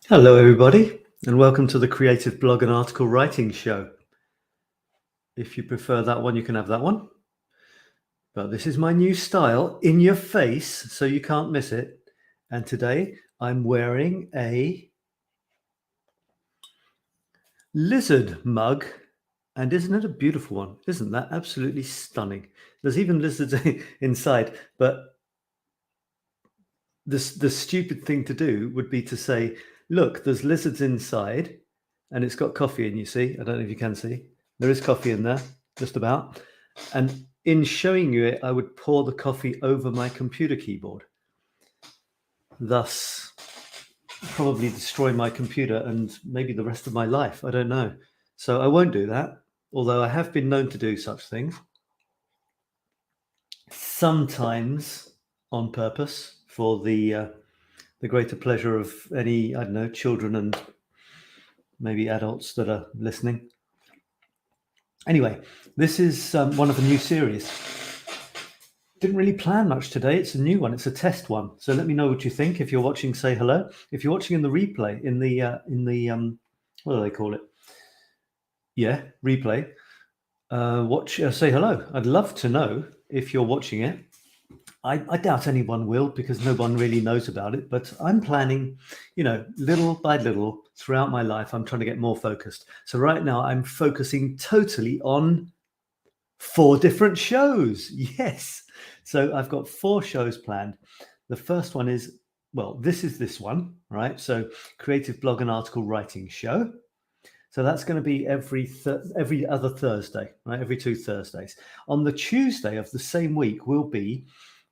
Hello, everybody, and welcome to the Creative Blog and Article Writing Show. If you prefer that one, you can have that one. But this is my new style, in your face, so you can't miss it. And today I'm wearing a lizard mug. And isn't it a beautiful one? Isn't that absolutely stunning? There's even lizards inside, but the stupid thing to do would be to say, look, there's lizards inside and it's got coffee in, you see. I don't know if you can see. There is coffee in there, just about. And in showing you it, I would pour the coffee over my computer keyboard, thus probably destroy my computer and maybe the rest of my life. I don't know. So I won't do that, although I have been known to do such things. Sometimes on purpose, for the greater pleasure of any, I don't know, children and maybe adults that are listening. Anyway, this is one of a new series. Didn't really plan much today. It's a new one. It's a test one. So let me know what you think. If you're watching, say hello. If you're watching in the replay, in the what do they call it? Yeah, replay. Watch. Say hello. I'd love to know if you're watching it. I doubt anyone will, because no one really knows about it, but I'm planning, little by little throughout my life, I'm trying to get more focused. So right now I'm focusing totally on 4 different shows. Yes. So I've got 4 shows planned. The first one is, well, this one, right? So Creative Blog and Article Writing Show. So that's going to be every other Thursday, right? Every 2 Thursdays. On the Tuesday of the same week will be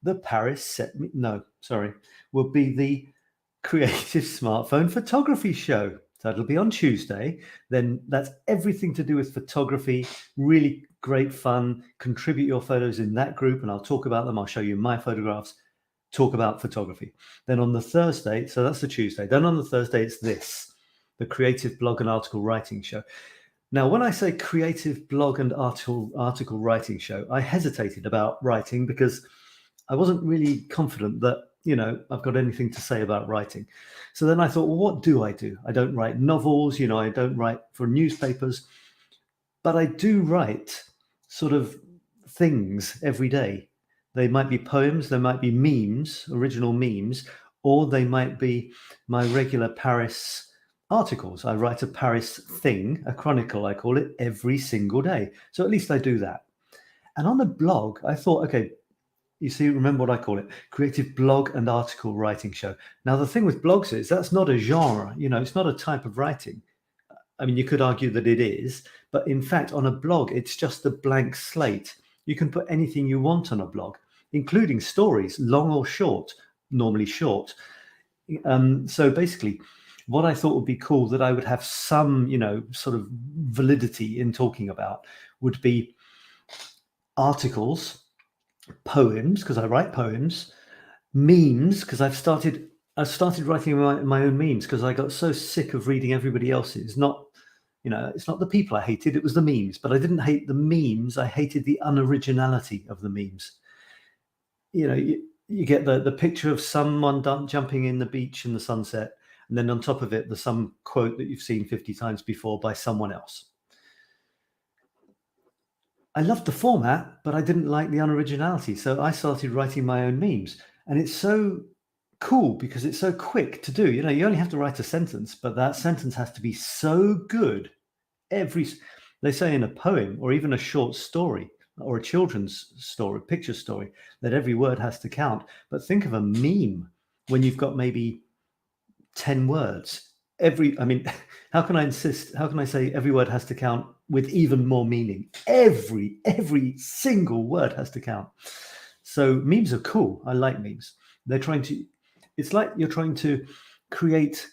the will be the Creative Smartphone Photography Show. So it'll be on Tuesday. Then that's everything to do with photography. Really great fun. Contribute your photos in that group and I'll talk about them. I'll show you my photographs, talk about photography. Then on the Thursday, so that's the Tuesday. Then on the Thursday, it's the Creative Blog and Article Writing Show. Now, when I say Creative Blog and Article Writing Show, I hesitated about writing because I wasn't really confident that, I've got anything to say about writing. So then I thought, well, what do? I don't write novels, I don't write for newspapers, but I do write sort of things every day. They might be poems, they might be memes, original memes, or they might be my regular Paris articles. I write a Paris thing, a chronicle, I call it, every single day. So at least I do that. And on the blog, I thought, okay, you see, remember what I call it, Creative Blog and Article Writing Show. Now, the thing with blogs is that's not a genre, it's not a type of writing. I mean, you could argue that it is, but in fact, on a blog, it's just a blank slate. You can put anything you want on a blog, including stories, long or short, normally short. So basically, what I thought would be cool that I would have some, sort of validity in talking about would be articles, poems, because I write poems, memes, because I've started writing my own memes because I got so sick of reading everybody else's. It's not the people I hated, it was the memes. But I didn't hate the memes, I hated the unoriginality of the memes. You get the picture of someone jumping in the beach in the sunset, and then on top of it, there's some quote that you've seen 50 times before by someone else. I loved the format, but I didn't like the unoriginality. So I started writing my own memes. And it's so cool because it's so quick to do. You only have to write a sentence, but that sentence has to be so good. They say in a poem or even a short story or a children's story, picture story, that every word has to count. But think of a meme when you've got maybe 10 words. How can I say every word has to count with even more meaning? Every single word has to count. So memes are cool. I like memes. It's like you're trying to create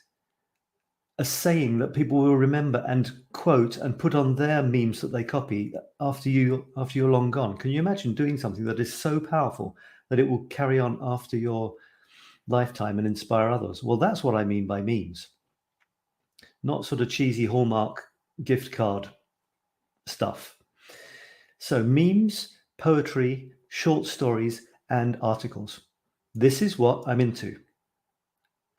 a saying that people will remember and quote and put on their memes that they copy after you're long gone. Can you imagine doing something that is so powerful that it will carry on after your lifetime and inspire others? Well, that's what I mean by memes. Not sort of cheesy Hallmark gift card stuff. So memes, poetry, short stories, and articles. This is what I'm into.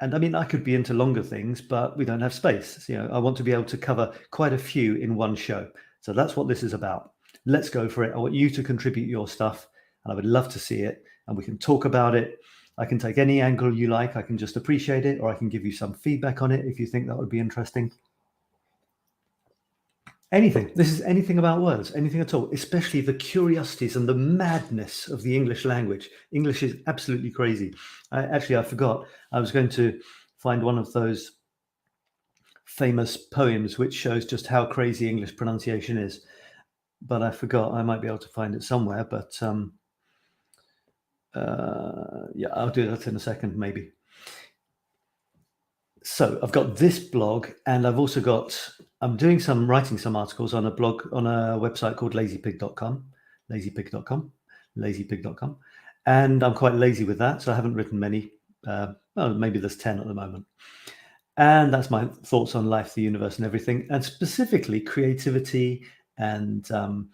And I mean, I could be into longer things, but we don't have space. So, I want to be able to cover quite a few in one show. So that's what this is about. Let's go for it. I want you to contribute your stuff, and I would love to see it, and we can talk about it. I can take any angle you like. I can just appreciate it, or I can give you some feedback on it if you think that would be interesting. Anything. This is anything about words, anything at all, especially the curiosities and the madness of the English language. English is absolutely crazy. I forgot. I was going to find one of those famous poems which shows just how crazy English pronunciation is, but I forgot. I might be able to find it somewhere, but yeah, I'll do that in a second, maybe. So I've got this blog, and I've also I'm writing some articles on a blog, on a website called 𝗖𝗥𝗘𝗔𝗧𝗜𝗍𝗂, 𝗖𝗥𝗘𝗔𝗧𝗜𝗍𝗂.com. And I'm quite lazy with that, so I haven't written many. Well, maybe there's 10 at the moment. And that's my thoughts on life, the universe, and everything, and specifically creativity and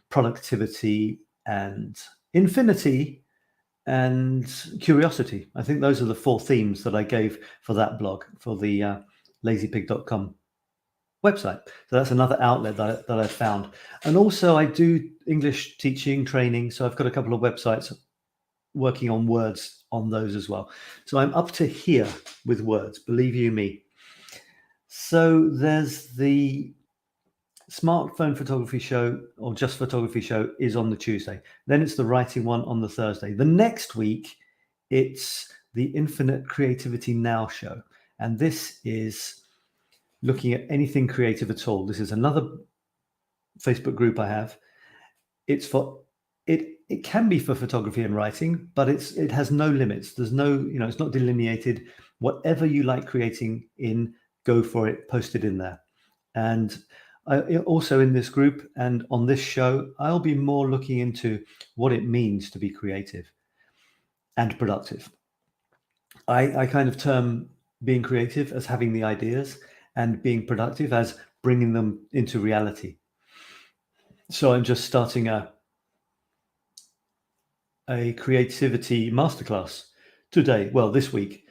productivity and infinity and curiosity. I think those are the 4 themes that I gave for that blog, for the 𝗖𝗥𝗘𝗔𝗧𝗜𝗍𝗂.com website. So that's another outlet that I found. And also I do English teaching, training. So I've got a couple of websites working on words on those as well. So I'm up to here with words, believe you me. So there's the smartphone photography show, or just photography show, is on the Tuesday. Then it's the writing one on the Thursday. The next week, it's the Infinite Creativity Now show. And this is looking at anything creative at all. This is another Facebook group I have. It's for it can be for photography and writing, but it has no limits. There's no, it's not delineated. Whatever you like creating in, go for it, post it in there. And also in this group and on this show, I'll be more looking into what it means to be creative and productive. I kind of term being creative as having the ideas, and being productive as bringing them into reality. So I'm just starting a creativity masterclass today, well, this week,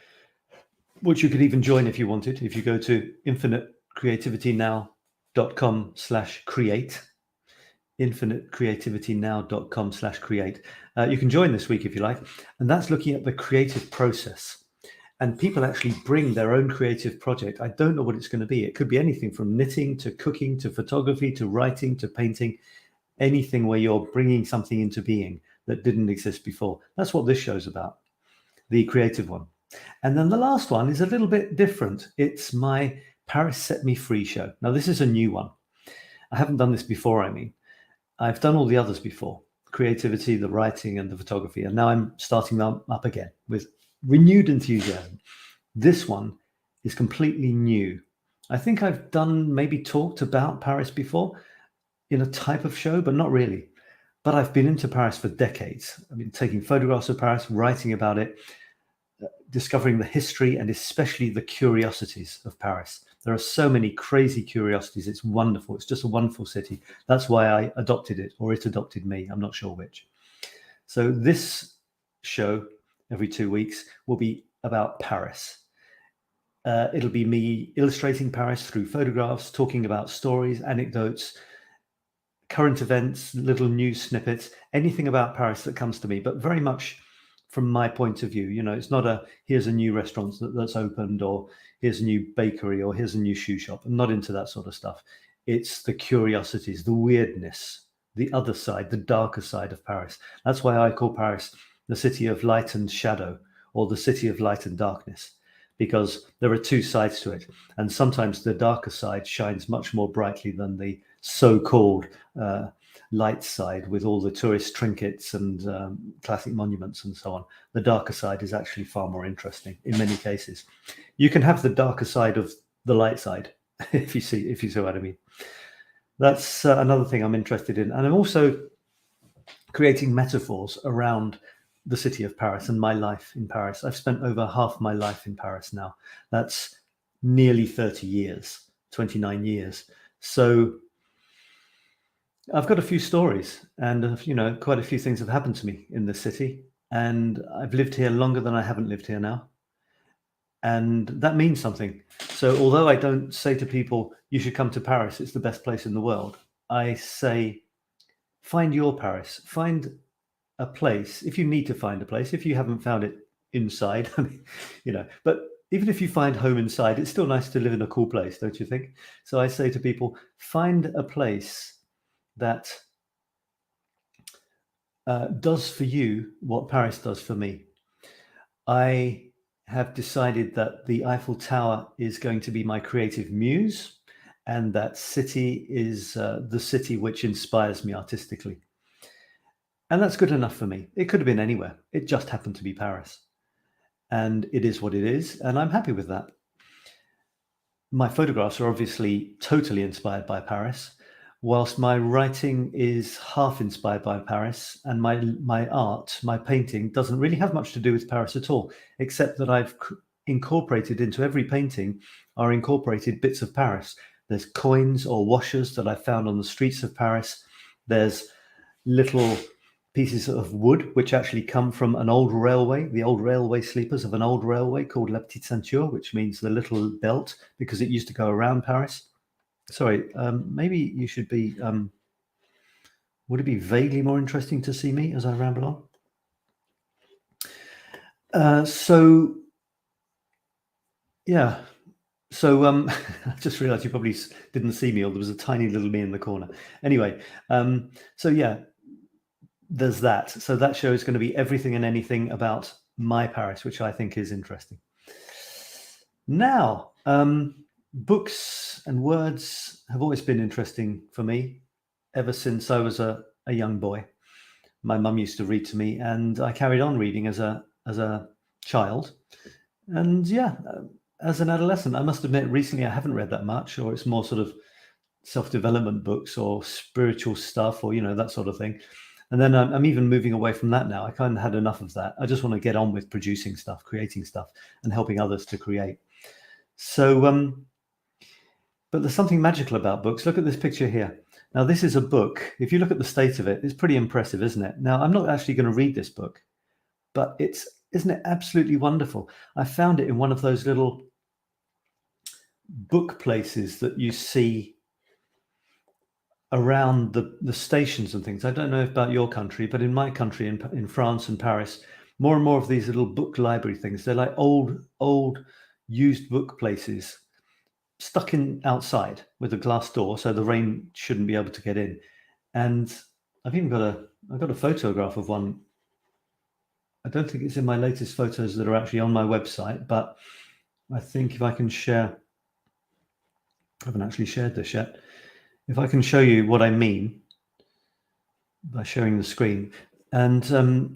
which you could even join if you wanted. If you go to infinitecreativitynow.com/create, infinitecreativitynow.com/create, you can join this week if you like. And that's looking at the creative process. And people actually bring their own creative project. I don't know what it's going to be. It could be anything from knitting to cooking to photography to writing to painting, anything where you're bringing something into being that didn't exist before. That's what this show's about, the creative one. And then the last one is a little bit different. It's my Paris Set Me Free show. Now, this is a new one. I haven't done this before, I've done all the others before, creativity, the writing, and the photography. And now I'm starting them up again with renewed enthusiasm. This one is completely new. I think I've maybe talked about Paris before in a type of show, but not really. But I've been into Paris for decades. I've been taking photographs of Paris, writing about it, discovering the history and especially the curiosities of Paris. There are so many crazy curiosities. It's wonderful. It's just a wonderful city. That's why I adopted it, or it adopted me. I'm not sure which. So this show every 2 weeks will be about Paris. It'll be me illustrating Paris through photographs, talking about stories, anecdotes, current events, little news snippets, anything about Paris that comes to me, but very much from my point of view. It's not here's a new restaurant that's opened, or here's a new bakery, or here's a new shoe shop. I'm not into that sort of stuff. It's the curiosities, the weirdness, the other side, the darker side of Paris. That's why I call Paris the city of light and shadow, or the city of light and darkness, because there are 2 sides to it. And sometimes the darker side shines much more brightly than the so-called light side, with all the tourist trinkets and classic monuments and so on. The darker side is actually far more interesting in many cases. You can have the darker side of the light side, if you see what I mean. That's another thing I'm interested in. And I'm also creating metaphors around the city of Paris and my life in Paris. I've spent over half my life in Paris now. That's nearly 30 years, 29 years. So I've got a few stories, and quite a few things have happened to me in the city. And I've lived here longer than I haven't lived here now. And that means something. So although I don't say to people, you should come to Paris, it's the best place in the world, I say, find your Paris. Find a place, if you need to find a place, if you haven't found it inside, but even if you find home inside, it's still nice to live in a cool place, don't you think? So I say to people, find a place that does for you what Paris does for me. I have decided that the Eiffel Tower is going to be my creative muse, and that city is the city which inspires me artistically. And that's good enough for me. It could have been anywhere. It just happened to be Paris. And it is what it is, and I'm happy with that. My photographs are obviously totally inspired by Paris, whilst my writing is half inspired by Paris, and my art, my painting, doesn't really have much to do with Paris at all, except that I've incorporated into every painting are incorporated bits of Paris. There's coins or washers that I found on the streets of Paris. There's little pieces of wood which actually come from an old railway, the old railway sleepers of an old railway called 𝗕𝗢𝗚 𝗕𝗟𝗢𝗚, which means the little belt, because it used to go around Paris. Sorry, maybe you should be, would it be vaguely more interesting to see me as I ramble on? So I just realized you probably didn't see me, or there was a tiny little me in the corner. Anyway, there's that. So that show is going to be everything and anything about my Paris, which I think is interesting. Now, books and words have always been interesting for me ever since I was a young boy. My mum used to read to me, and I carried on reading as a child. And as an adolescent, I must admit, recently I haven't read that much, or it's more sort of self-development books or spiritual stuff, or that sort of thing. And then I'm even moving away from that now. I kind of had enough of that. I just want to get on with producing stuff, creating stuff, and helping others to create. So, but there's something magical about books. Look at this picture here. Now, this is a book. If you look at the state of it, it's pretty impressive, isn't it? Now, I'm not actually going to read this book, but isn't it absolutely wonderful? I found it in one of those little book places that you see around the stations and things. I don't know about your country, but in my country, in France and Paris, more and more of these little book library things, they're like old used book places stuck in outside with a glass door, so the rain shouldn't be able to get in. And I've even got a photograph of one. I don't think it's in my latest photos that are actually on my website, but I think if I can share, I haven't actually shared this yet. If I can show you what I mean by sharing the screen, and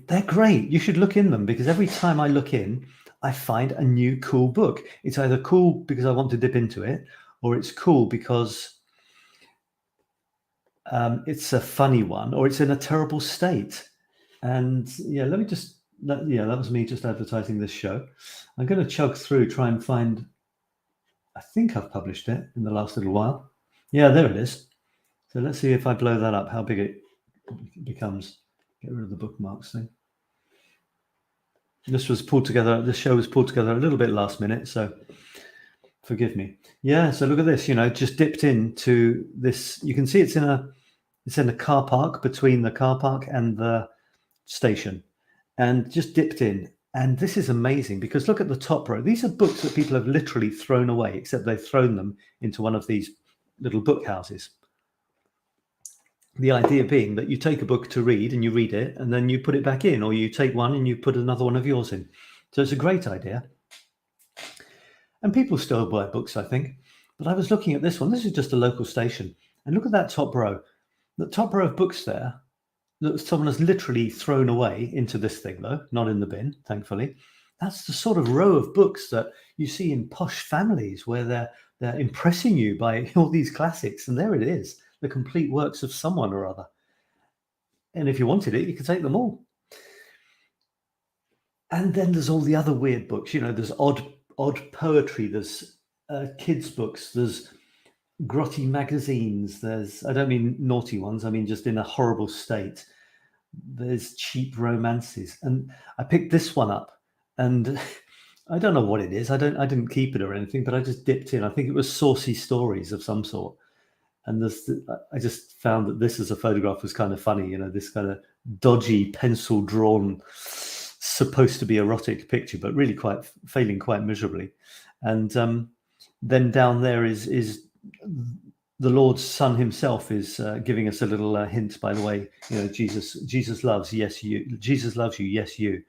they're great. You should look in them, because every time I look in, I find a new cool book. It's either cool because I want to dip into it, or it's cool because it's a funny one, or it's in a terrible state. And let me just, that was me just advertising this show. I'm going to chug through, try and find, I think I've published it in the last little while. Yeah, there it is. So let's see if I blow that up, how big it becomes. Get rid of the bookmarks thing. This was pulled together. This show was pulled together a little bit last minute, so forgive me. Yeah, so look at this. Just dipped into this. You can see it's in a car park, between the car park and the station, and just dipped in. And this is amazing, because look at the top row. These are books that people have literally thrown away, except they've thrown them into one of these little book houses. The idea being that you take a book to read and you read it, and then you put it back in, or you take one and you put another one of yours in. So it's a great idea. And people still buy books, I think. But I was looking at this one. This is just a local station. And look at that top row. The top row of books there that someone has literally thrown away into this thing, though, not in the bin, thankfully. That's the sort of row of books that you see in posh families, where they're impressing you by all these classics. And there it is, the complete works of someone or other. And if you wanted it, you could take them all. And then there's all the other weird books. There's odd poetry, there's kids' books, there's grotty magazines, there's, I don't mean naughty ones, I mean just in a horrible state. There's cheap romances. And I picked this one up, and I don't know what it is. I didn't keep it or anything, but I just dipped in. I think it was saucy stories of some sort. And I just found that this as a photograph was kind of funny, this kind of dodgy pencil drawn, supposed to be erotic picture, but really failing quite miserably. And then down there is the Lord's Son himself is giving us a little hint, by the way. Jesus loves, yes you. Jesus loves you, yes you.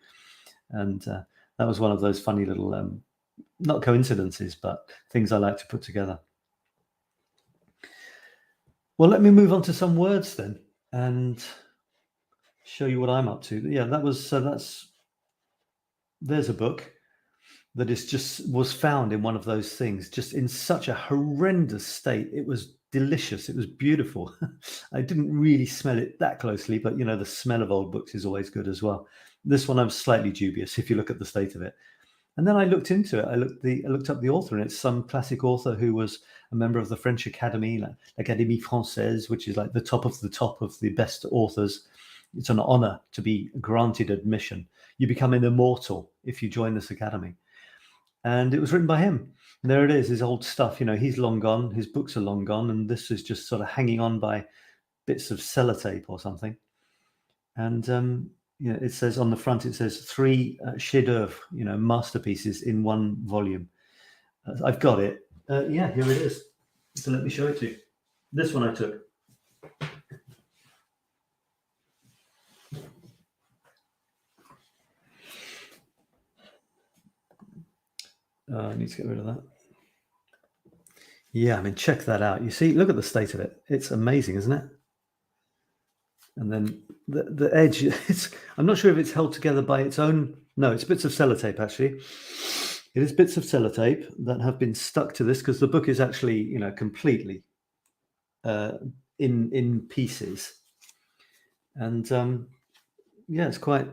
And that was one of those funny little, not coincidences, but things I like to put together. Well, let me move on to some words then and show you what I'm up to. Yeah, there's a book that was found in one of those things, just in such a horrendous state. It was delicious. It was beautiful. I didn't really smell it that closely, but the smell of old books is always good as well. This one I'm slightly dubious if you look at the state of it. And then I looked into it. I looked up the author, and it's some classic author who was a member of the French Academy, like l'Académie Française, which is like the top of the best authors. It's an honor to be granted admission. You become an immortal if you join this academy. And it was written by him. And there it is, his old stuff. He's long gone. His books are long gone, and this is just sort of hanging on by bits of sellotape or something. And it says on the front, it says 3 chefs-d'œuvre, masterpieces in one volume. I've got it. Yeah, here it is. So let me show it to you. This one I took. I need to get rid of that. Yeah, I mean, check that out. You see, look at the state of it. It's amazing, isn't it? And then the edge, I'm not sure if it's held together by its own. No, it's bits of sellotape, actually. It is bits of sellotape that have been stuck to this because the book is actually, completely in pieces. And yeah, it's quite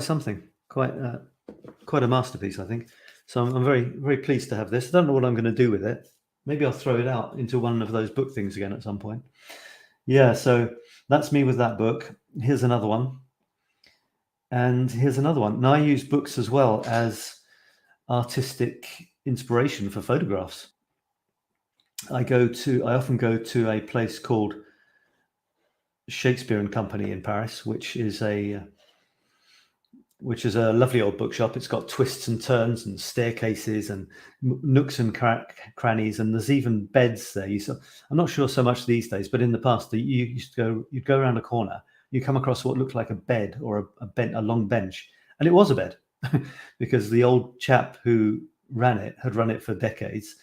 something, quite a masterpiece, I think. So I'm very, very pleased to have this. I don't know what I'm going to do with it. Maybe I'll throw it out into one of those book things again at some point. Yeah, so that's me with that book. Here's another one. And here's another one. Now I use books as well as artistic inspiration for photographs. I often go to a place called Shakespeare and Company in Paris, which is a lovely old bookshop. It's got twists and turns and staircases and nooks and crannies, and there's even beds there. I'm not sure so much these days, but in the past, you'd go around a corner, you come across what looked like a bed or a long bench, and it was a bed because the old chap who had run it for decades,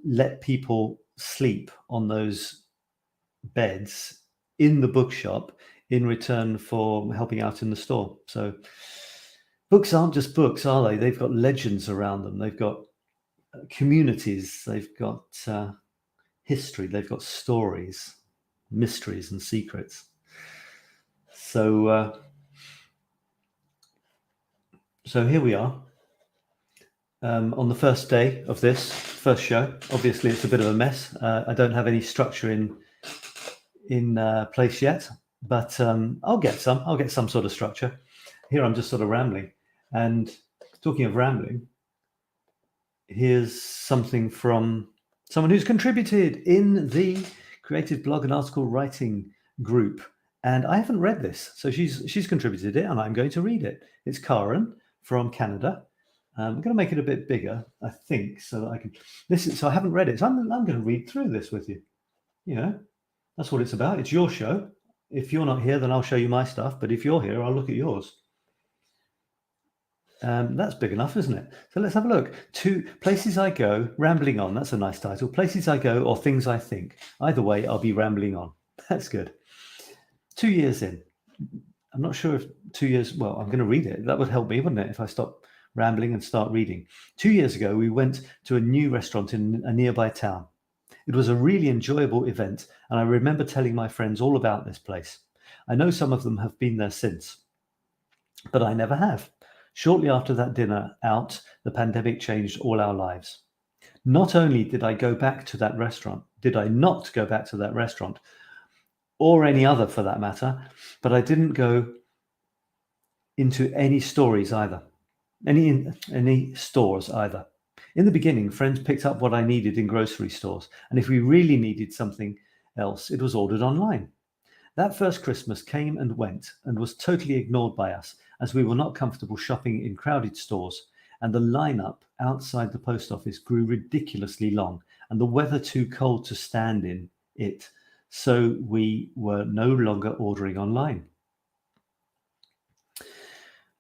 let people sleep on those beds in the bookshop in return for helping out in the store. So books aren't just books, are they? They've got legends around them. They've got communities. They've got history. They've got stories, mysteries, and secrets. So here we are on the first day of this first show. Obviously, it's a bit of a mess. I don't have any structure in place yet, but I'll get some sort of structure. Here I'm just sort of rambling. And talking of rambling, here's something from someone who's contributed in the creative blog and article writing group. And I haven't read this, so she's contributed it, and I'm going to read it. It's Karen from Canada. I'm going to make it a bit bigger, I think, so that I can listen. So I haven't read it, so I'm going to read through this with you. That's what it's about. It's your show. If you're not here, then I'll show you my stuff. But if you're here, I'll look at yours. That's big enough, isn't it? So let's have a look. 2 places I go, rambling on. That's a nice title. Places I go or things I think. Either way, I'll be rambling on. That's good. 2 years in. I'm not sure if 2 years. Well, I'm going to read it. That would help me, wouldn't it, if I stop rambling and start reading. 2 years ago, we went to a new restaurant in a nearby town. It was a really enjoyable event, and I remember telling my friends all about this place. I know some of them have been there since, but I never have. Shortly after that dinner out, the pandemic changed all our lives. Not only did I not go back to that restaurant, or any other for that matter, but I didn't go into any stories either. any stores either. In the beginning, friends picked up what I needed in grocery stores, and if we really needed something else, it was ordered online. That first Christmas came and went and was totally ignored by us, as we were not comfortable shopping in crowded stores, and the lineup outside the post office grew ridiculously long, and the weather too cold to stand in it, so we were no longer ordering online.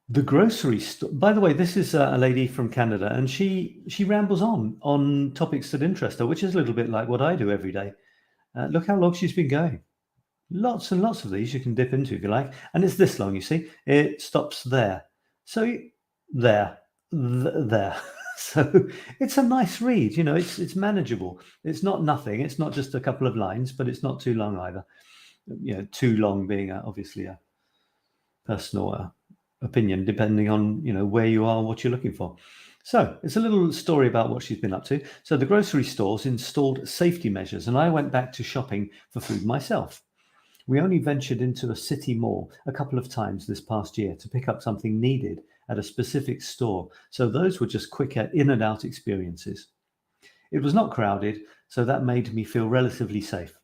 The grocery store. By the way, this is a lady from Canada, and she rambles on topics that interest her, which is a little bit like what I do every day. Look how long she's been going. Lots and lots of these you can dip into if you like, and it's this long. You see, it stops there. So there. So it's a nice read. You know, it's manageable. It's not nothing. It's not just a couple of lines, but it's not too long either. You know, too long being obviously a personal opinion, depending on where you are, what you're looking for. So it's a little story about what she's been up to. So the grocery stores installed safety measures, and I went back to shopping for food myself. We only ventured into a city mall a couple of times this past year to pick up something needed at a specific store, so those were just quick in and out experiences. It was not crowded, so that made me feel relatively safe.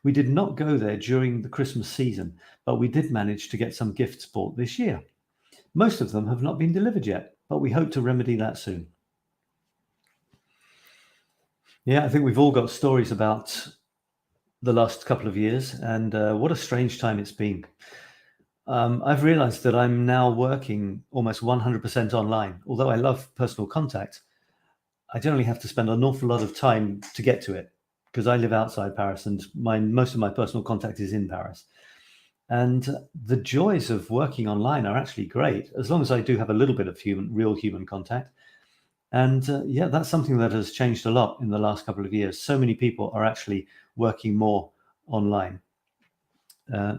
We did not go there during the Christmas season, but we did manage to get some gifts bought this year. Most of them have not been delivered yet, but we hope to remedy that soon. Yeah, I think we've all got stories about the last couple of years, and what a strange time it's been. I've realized that I'm now working almost 100% online. Although I love personal contact, I generally have to spend an awful lot of time to get to it because I live outside Paris and most of my personal contact is in Paris. And the joys of working online are actually great, as long as I do have a little bit of real human contact. And yeah, that's something that has changed a lot in the last couple of years. So many people are actually working more online.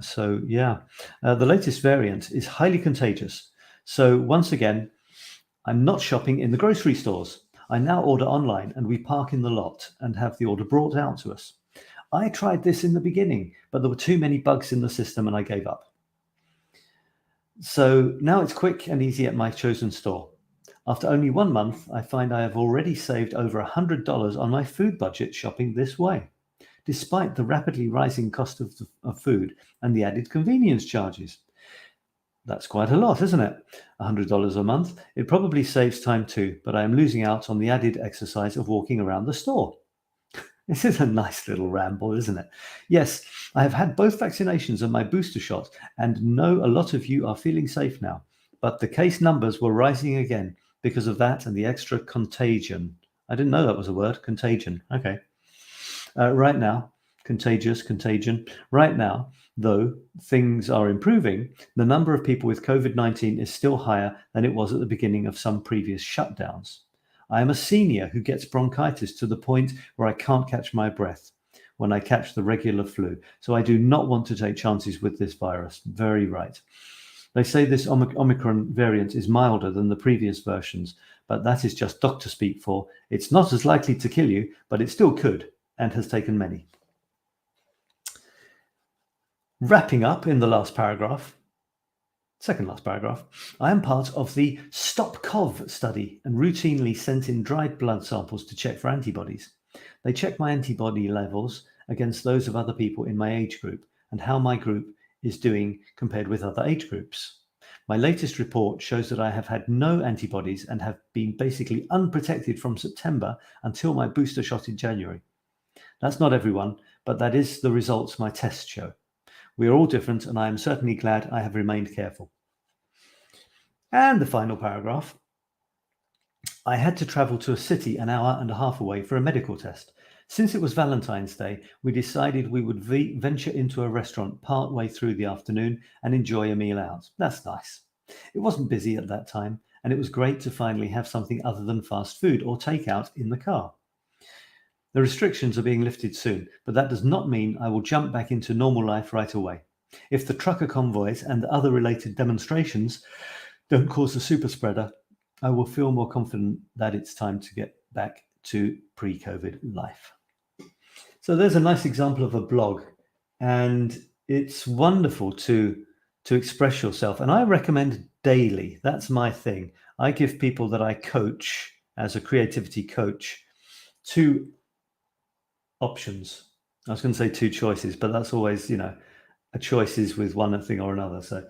So yeah, the latest variant is highly contagious. So once again, I'm not shopping in the grocery stores. I now order online and we park in the lot and have the order brought out to us. I tried this in the beginning, but there were too many bugs in the system and I gave up. So now it's quick and easy at my chosen store. After only 1 month, I find I have already saved over $100 on my food budget shopping this way, despite the rapidly rising cost of food and the added convenience charges. That's quite a lot, isn't it? $100 a month. It probably saves time too, but I am losing out on the added exercise of walking around the store. This is a nice little ramble, isn't it? Yes, I have had both vaccinations and my booster shot and know a lot of you are feeling safe now, but the case numbers were rising again because of that and the extra contagion. I didn't know that was a word, contagion. Okay. Right now, contagion. Right now, though things are improving, the number of people with COVID-19 is still higher than it was at the beginning of some previous shutdowns. I am a senior who gets bronchitis to the point where I can't catch my breath when I catch the regular flu. So I do not want to take chances with this virus. Very right. They say this Omicron variant is milder than the previous versions, but that is just doctor speak for it's not as likely to kill you, but it still could and has taken many. Wrapping up in the last paragraph, second last paragraph, I am part of the Stop COVID study and routinely sent in dried blood samples to check for antibodies. They check my antibody levels against those of other people in my age group and how my group is doing compared with other age groups. My latest report shows that I have had no antibodies and have been basically unprotected from September until my booster shot in January. That's not everyone, but that is the results my tests show. We are all different, and I am certainly glad I have remained careful. And the final paragraph. I had to travel to a city an hour and a half away for a medical test. Since it was Valentine's Day, we decided we would venture into a restaurant partway through the afternoon and enjoy a meal out. That's nice. It wasn't busy at that time, and it was great to finally have something other than fast food or takeout in the car. The restrictions are being lifted soon, but that does not mean I will jump back into normal life right away. If the trucker convoys and the other related demonstrations don't cause a super spreader, I will feel more confident that it's time to get back to pre-COVID life. So there's a nice example of a blog, and it's wonderful to express yourself. And I recommend daily. That's my thing. I give people that I coach as a creativity coach 2 options. I was going to say 2 choices, but that's always, a choice is with one thing or another. So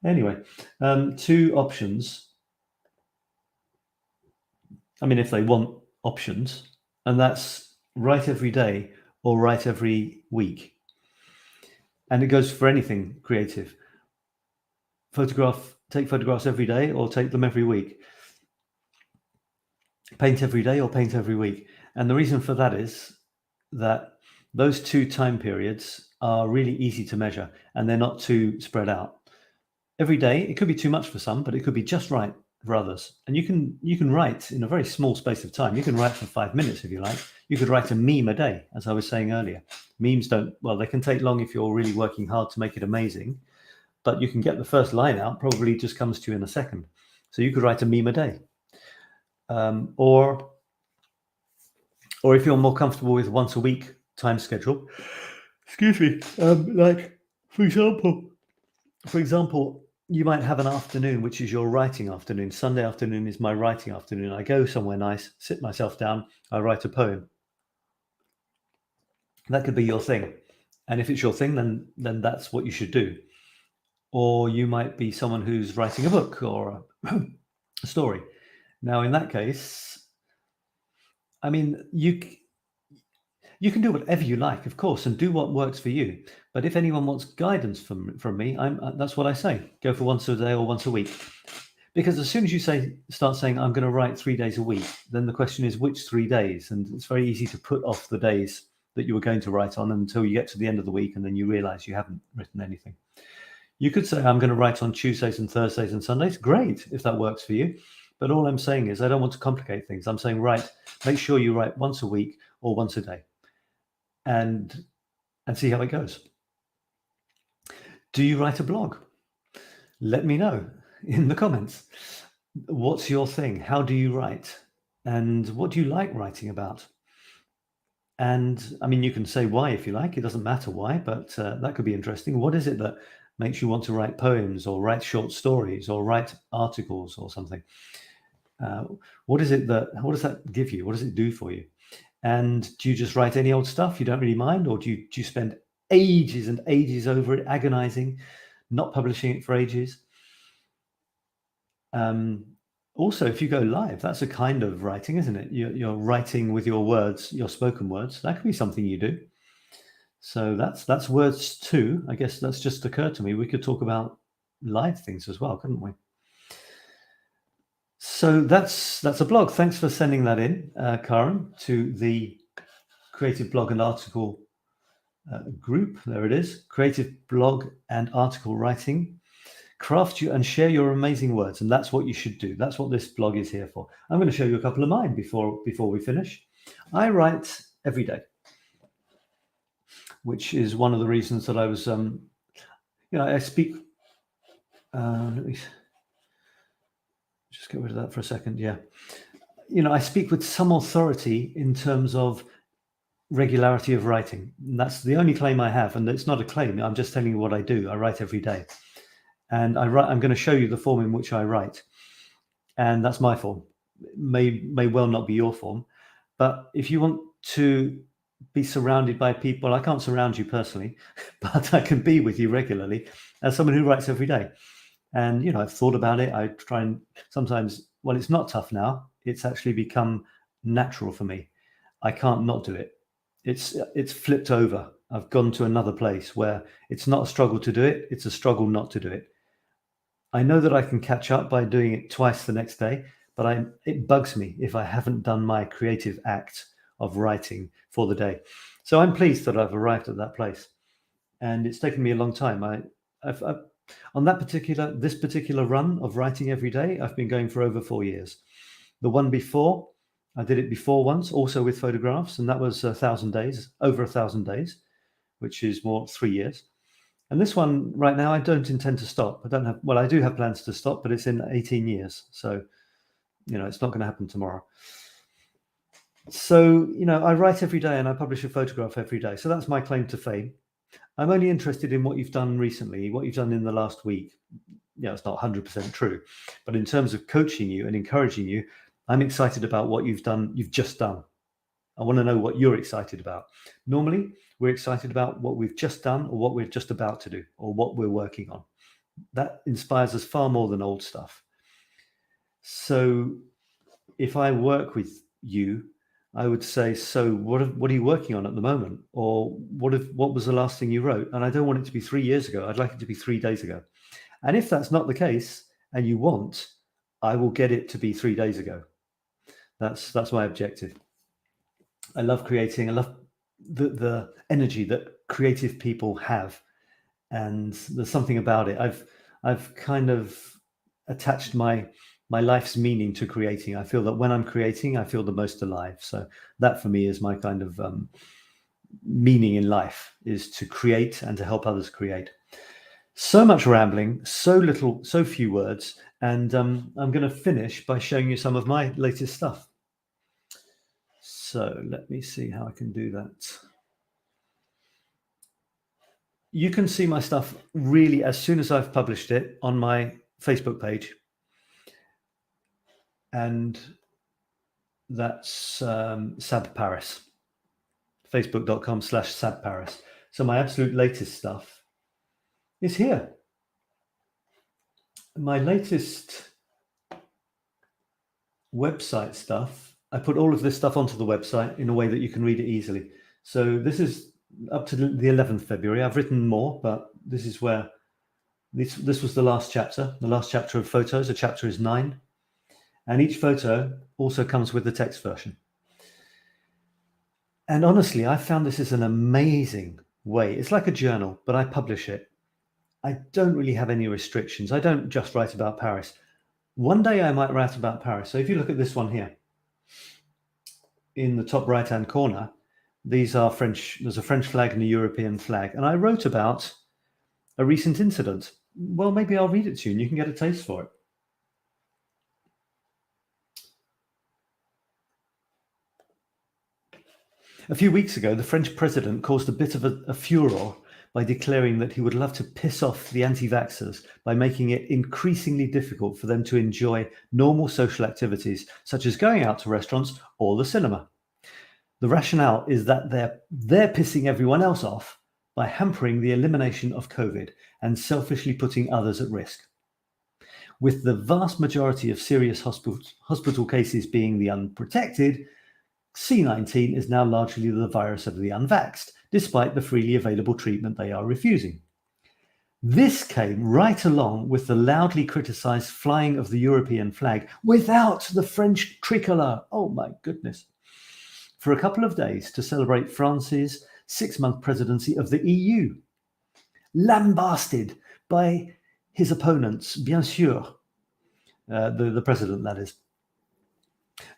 anyway, 2 options. I mean, if they want options, and that's write every day or write every week. And it goes for anything creative. Take photographs every day or take them every week. Paint every day or paint every week. And the reason for that is that those 2 time periods are really easy to measure and they're not too spread out. Every day, it could be too much for some, but it could be just right for others. And you can write in a very small space of time. You can write for 5 minutes if you like. You could write a meme a day, as I was saying earlier. Memes they can take long if you're really working hard to make it amazing, but you can get the first line out, probably just comes to you in a second. So you could write a meme a day. Or if you're more comfortable with once a week time schedule, like for example, you might have an afternoon, which is your writing afternoon. Sunday afternoon is my writing afternoon. I go somewhere nice, sit myself down, I write a poem. That could be your thing. And if it's your thing, then that's what you should do. Or you might be someone who's writing a book or a story. Now, in that case, I mean, you can do whatever you like, of course, and do what works for you. But if anyone wants guidance from me, that's what I say. Go for once a day or once a week. Because as soon as you start saying, I'm going to write 3 days a week, then the question is which 3 days? And it's very easy to put off the days that you were going to write on until you get to the end of the week and then you realize you haven't written anything. You could say, I'm going to write on Tuesdays and Thursdays and Sundays. Great, if that works for you. But all I'm saying is I don't want to complicate things. I'm saying, make sure you write once a week or once a day and see how it goes. Do you write a blog? Let me know in the comments. What's your thing? How do you write? And what do you like writing about? And I mean, you can say why if you like. It doesn't matter why, but that could be interesting. What is it that makes you want to write poems or write short stories or write articles or something? What does that give you? What does it do for you? And do you just write any old stuff? You don't really mind? Or do you spend ages and ages over it, agonizing, not publishing it for ages? Also, if you go live, that's a kind of writing, isn't it? You're writing with your words, your spoken words. That could be something you do. So that's words too. I guess that's just occurred to me. We could talk about live things as well, couldn't we? So that's a blog. Thanks for sending that in, Karen, to the Creative Blog and Article group. There it is. Creative Blog and Article Writing. Craft you and share your amazing words. And that's what you should do. That's what this blog is here for. I'm going to show you a couple of mine before we finish. I write every day, which is one of the reasons that I was, I speak, let me just get rid of that for a second. Yeah. I speak with some authority in terms of regularity of writing. And that's the only claim I have. And it's not a claim. I'm just telling you what I do. I write every day. And I'm going to show you the form in which I write. And that's my form. It may well not be your form. But if you want to be surrounded by people, I can't surround you personally, but I can be with you regularly as someone who writes every day. And, I've thought about it. I try and sometimes, it's not tough now. It's actually become natural for me. I can't not do it. It's flipped over. I've gone to another place where it's not a struggle to do it. It's a struggle not to do it. I know that I can catch up by doing it twice the next day, but it bugs me if I haven't done my creative act of writing for the day. So I'm pleased that I've arrived at that place. And it's taken me a long time. I've on this particular run of writing every day, I've been going for over 4 years. The one before, I did it before once, also with photographs, and that was 1,000 days, over 1,000 days, which is more 3 years. And this one right now, I don't intend to stop. I do have plans to stop, but it's in 18 years. So, it's not going to happen tomorrow. So, I write every day and I publish a photograph every day. So that's my claim to fame. I'm only interested in what you've done recently, what you've done in the last week. it's not 100% true, but in terms of coaching you and encouraging you, I'm excited about what you've just done. I want to know what you're excited about. Normally, we're excited about what we've just done or what we're just about to do or what we're working on. That inspires us far more than old stuff. So if I work with you, I would say, so what are you working on at the moment? Or what was the last thing you wrote? And I don't want it to be 3 years ago. I'd like it to be 3 days ago. And if that's not the case and you want, I will get it to be 3 days ago. That's my objective. I love creating. I love the energy that creative people have. And there's something about it. I've kind of attached my life's meaning to creating. I feel that when I'm creating, I feel the most alive. So that for me is my kind of meaning in life, is to create and to help others create. So much rambling, so few words. And I'm going to finish by showing you some of my latest stuff. So let me see how I can do that. You can see my stuff really as soon as I've published it on my Facebook page. And that's Sab Paris, facebook.com/Sab Paris. So my absolute latest stuff is here. My latest website stuff, I put all of this stuff onto the website in a way that you can read it easily. So this is up to the 11th February. I've written more, but this is where this was the last chapter of photos. The chapter is 9. And each photo also comes with the text version. And honestly, I found this is an amazing way. It's like a journal, but I publish it. I don't really have any restrictions. I don't just write about Paris. One day I might write about Paris. So if you look at this one here, in the top right-hand corner, these are French. There's a French flag and a European flag. And I wrote about a recent incident. Well, maybe I'll read it to you and you can get a taste for it. A few weeks ago, the French president caused a bit of a furor by declaring that he would love to piss off the anti-vaxxers by making it increasingly difficult for them to enjoy normal social activities, such as going out to restaurants or the cinema. The rationale is that they're pissing everyone else off by hampering the elimination of COVID and selfishly putting others at risk. With the vast majority of serious hospital cases being the unprotected, C-19 is now largely the virus of the unvaxxed, despite the freely available treatment they are refusing. This came right along with the loudly criticised flying of the European flag without the French tricolour, oh my goodness, for a couple of days to celebrate France's 6-month presidency of the EU. Lambasted by his opponents, bien sûr, the president, that is.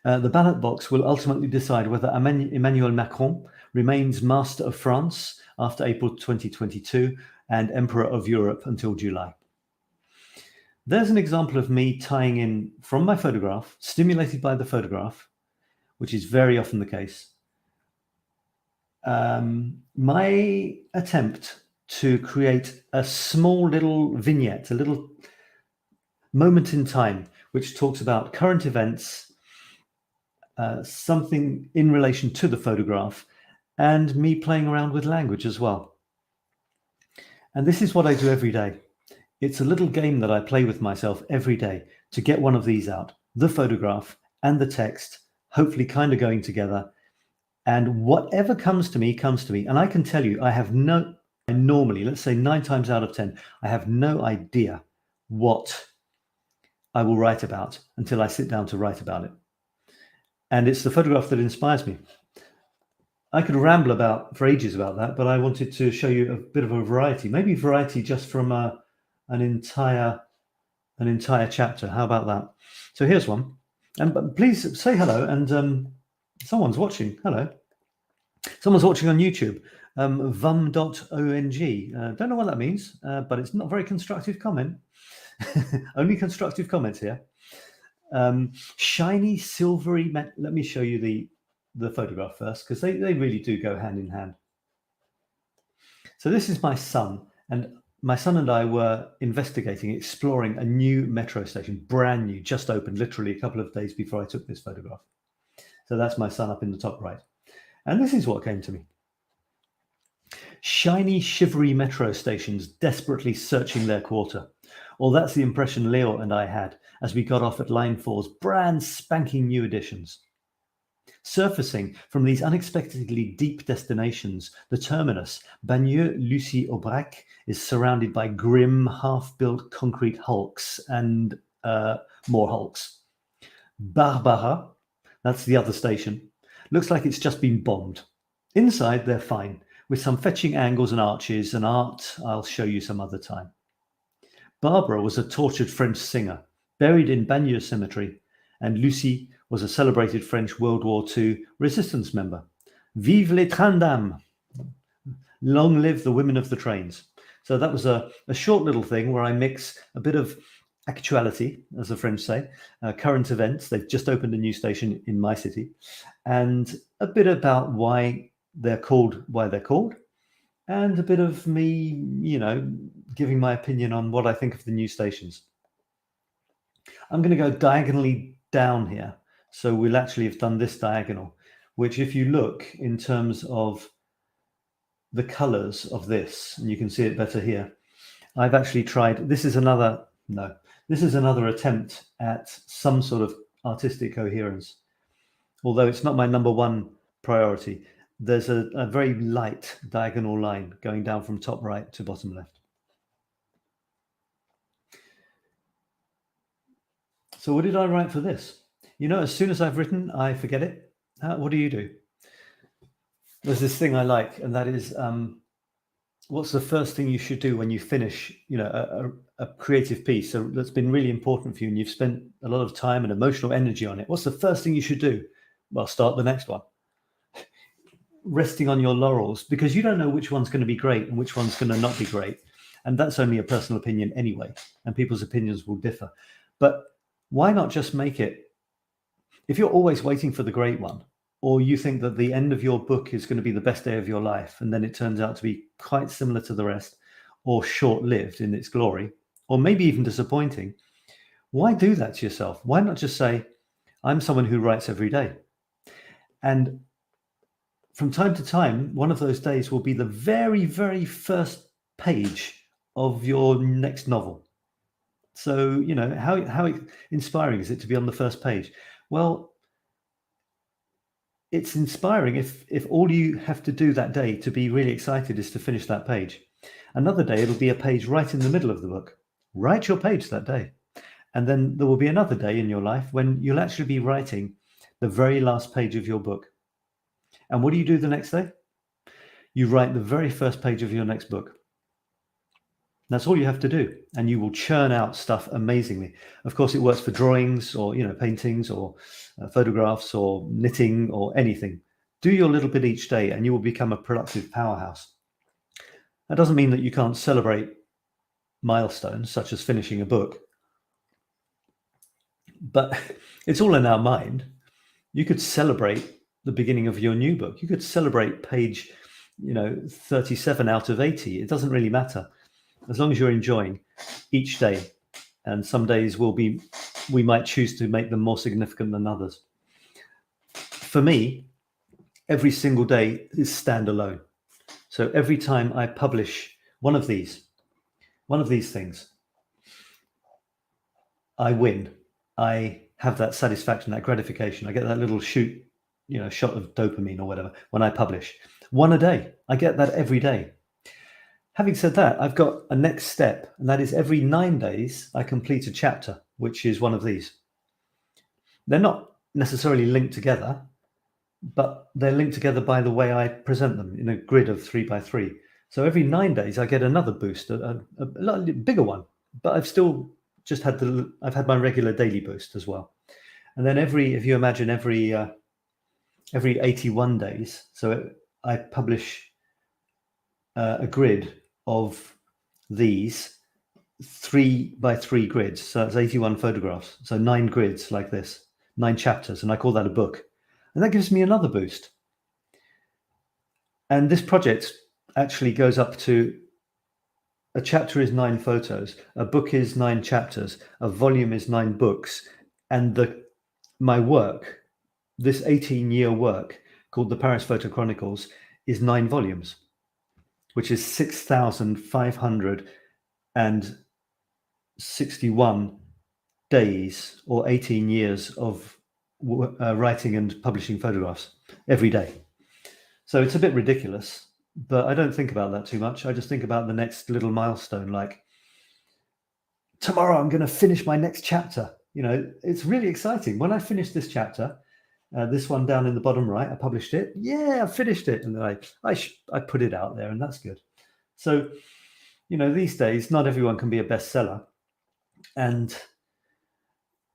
The ballot box will ultimately decide whether Emmanuel Macron remains master of France after April 2022 and emperor of Europe until July. There's an example of me tying in from my photograph, stimulated by the photograph, which is very often the case, my attempt to create a small little vignette, a little moment in time, which talks about current events, something in relation to the photograph, and me playing around with language as well. And this is what I do every day. It's a little game that I play with myself every day to get one of these out, the photograph and the text, hopefully kind of going together. And whatever comes to me, comes to me. And I can tell you, normally, let's say 9 times out of 10, I have no idea what I will write about until I sit down to write about it. And it's the photograph that inspires me. I could ramble for ages about that, but I wanted to show you a bit of a variety, maybe variety just from an entire chapter. How about that? So here's one. And please say hello. And someone's watching. Hello. Someone's watching on YouTube. 𝗏𝗏.ong. Don't know what that means, but it's not a very constructive comment. Only constructive comments here. Shiny, silvery. Let me show you the photograph first, because they really do go hand in hand. So this is my son, and my son and I were investigating, exploring a new metro station, brand new, just opened literally a couple of days before I took this photograph. So that's my son up in the top right. And this is what came to me. Shiny, shivery metro stations desperately searching their quarter. Well, that's the impression Leo and I had as we got off at Line 4's brand spanking new editions. Surfacing from these unexpectedly deep destinations, the terminus, Bagneux-Lucy-Aubrac, is surrounded by grim, half-built concrete hulks and more hulks. Barbara, that's the other station, looks like it's just been bombed. Inside, they're fine, with some fetching angles and arches and art I'll show you some other time. Barbara was a tortured French singer, buried in Bagneux Cemetery, and Lucy was a celebrated French World War II resistance member. Vive les trains d'âme! Long live the women of the trains. So that was a short little thing where I mix a bit of actuality, as the French say, current events. They've just opened a new station in my city, and a bit about why they're called, and a bit of me, giving my opinion on what I think of the new stations. I'm going to go diagonally down here. So we'll actually have done this diagonal, which if you look in terms of the colors of this, and you can see it better here, I've actually tried, this is another attempt at some sort of artistic coherence. Although it's not my number one priority, there's a very light diagonal line going down from top right to bottom left. So what did I write for this? As soon as I've written, I forget it. What do you do? There's this thing I like, and that is, what's the first thing you should do when you finish, a creative piece that's been really important for you, and you've spent a lot of time and emotional energy on it? What's the first thing you should do? Well, start the next one. Resting on your laurels, because you don't know which one's going to be great and which one's going to not be great. And that's only a personal opinion anyway, and people's opinions will differ. But why not just make it, if you're always waiting for the great one, or you think that the end of your book is going to be the best day of your life, and then it turns out to be quite similar to the rest, or short-lived in its glory, or maybe even disappointing, why do that to yourself? Why not just say, I'm someone who writes every day? And from time to time, one of those days will be the very, very first page of your next novel. So, how inspiring is it to be on the first page? Well, it's inspiring if all you have to do that day to be really excited is to finish that page. Another day, it'll be a page right in the middle of the book. Write your page that day. And then there will be another day in your life when you'll actually be writing the very last page of your book. And what do you do the next day? You write the very first page of your next book. That's all you have to do, and you will churn out stuff amazingly. Of course, it works for drawings or paintings or photographs or knitting or anything. Do your little bit each day, and you will become a productive powerhouse. That doesn't mean that you can't celebrate milestones such as finishing a book, but it's all in our mind. You could celebrate the beginning of your new book. You could celebrate page 37 out of 80. It doesn't really matter, as long as you're enjoying each day. And some days we might choose to make them more significant than others. For me, every single day is standalone. So every time I publish one of these things, I win. I have that satisfaction, that gratification. I get that little shot of dopamine or whatever when I publish. One a day. I get that every day. Having said that, I've got a next step, and that is every 9 days, I complete a chapter, which is one of these. They're not necessarily linked together, but they're linked together by the way I present them in a grid of 3 by 3. So every 9 days, I get another boost, a bigger one, but I've still just I've had my regular daily boost as well. And then if you imagine every 81 days, so I publish a grid of these 3 by 3 grids. So that's 81 photographs. So 9 grids like this, 9 chapters, and I call that a book. And that gives me another boost. And this project actually goes up to a chapter is 9 photos, a book is 9 chapters, a volume is 9 books, and my work, this 18-year work called the Paris Photo Chronicles, is 9 volumes, which is 6,561 days or 18 years of writing and publishing photographs every day. So it's a bit ridiculous, but I don't think about that too much. I just think about the next little milestone, like tomorrow I'm going to finish my next chapter. You know, it's really exciting. When I finish this chapter, this one down in the bottom right, I published it. Yeah, I finished it. And then I put it out there, and that's good. So, you know, these days, not everyone can be a bestseller.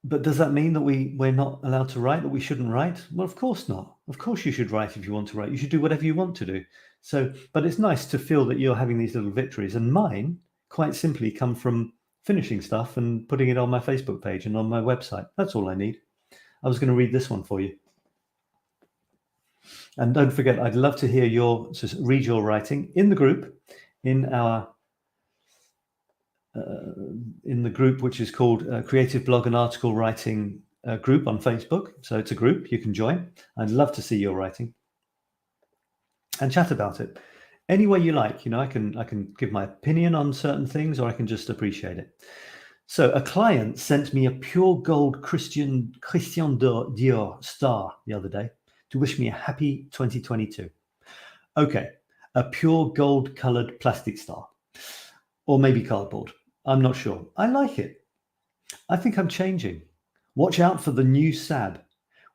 But does that mean that we're not allowed to write, that we shouldn't write? Well, of course not. Of course you should write if you want to write. You should do whatever you want to do. So, but it's nice to feel that you're having these little victories. And mine, quite simply, come from finishing stuff and putting it on my Facebook page and on my website. That's all I need. I was going to read this one for you. And don't forget, I'd love to hear read your writing in the group, in the group which is called Creative Blog and Article Writing Group on Facebook. So it's a group you can join. I'd love to see your writing and chat about it any way you like. You know, I can give my opinion on certain things, or I can just appreciate it. So a client sent me a pure gold Christian Dior star the other day to wish me a happy 2022. Okay, a pure gold colored plastic star, or maybe cardboard. I'm not sure. I like it. I think I'm changing. Watch out for the new Sab